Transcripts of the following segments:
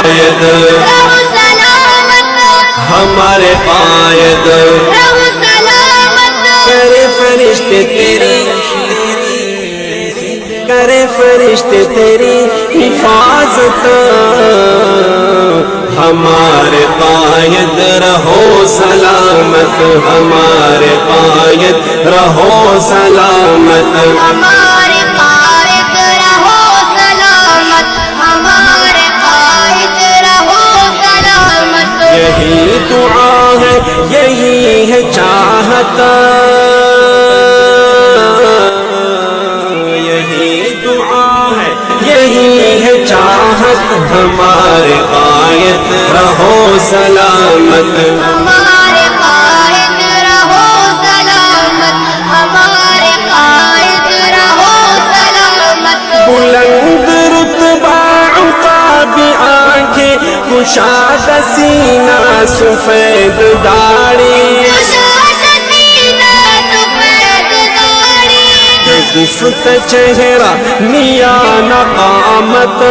قائد رہو سلامت، ہمارے قائد رہو سلامت، کرے فرشتے تیری کرے فرشتے تیری حفاظت ہمارے قائد رہو سلامت ہمارے قائد رہو سلامت ہمارے قائد رہو سلامت، ہمارے قائد رہو سلامت، یہی دعا ہے یہی ہے چاہت یہی دعا ہے یہی ہے چاہت ہمارے قائد رہو سلامت ہمارے قائد رہو سلامت، ہمارے قائد رہو سلامت، بلند رتبہ عقاب آنکھیں کشادہ سینہ سفید داڑھی کشاد سینہ سفید داڑھی، گفت چہرہ میان قامت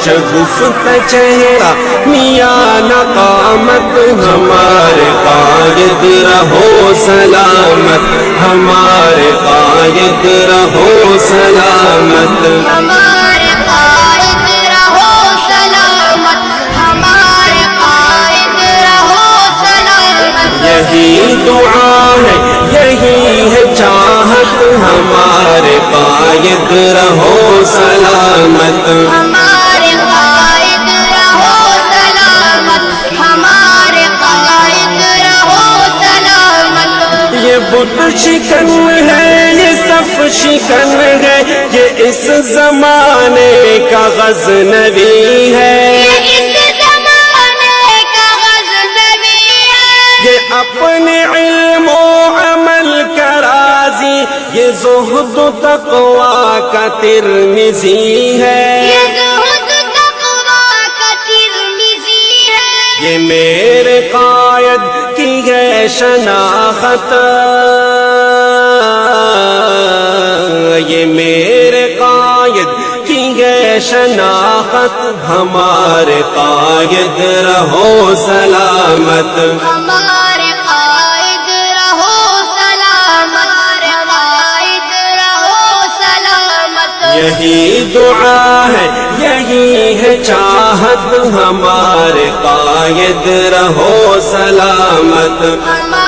شگفت چہرہ میان قامت ہمارے قائد رہو سلامت ہمارے قائد رہو سلامت ہمارے قائد رہو سلامت، ہمارے قائد رہو سلامت، یہی دعا ہے یہی ہے چاہت ہمارے قائد رہو سلامت ہمارے قائد رہو سلامت، ہمارے قائد رہو سلامت، یہ بت شکن ہے یہ صف شکن ہے یہ اس زمانے کا غزنوی ہے اس زمانے کا غزنوی ہے، یہ اپنے علم و عمل کا راضی یہ زہد و تقویٰ کا ترمذی ہے یہ زہد تقویٰ کا ترمذی ہے، یہ میرے قائد کی ہے شناخت یہ میرے قائد کی ہے شناخت ہمارے قائد رہو سلامت ہمارے قائد رہو سلامت، ہمارے قائد رہو سلامت، یہی دعا ہے یہی ہے چاہت ہمارے قائد رہو سلامت ہمارے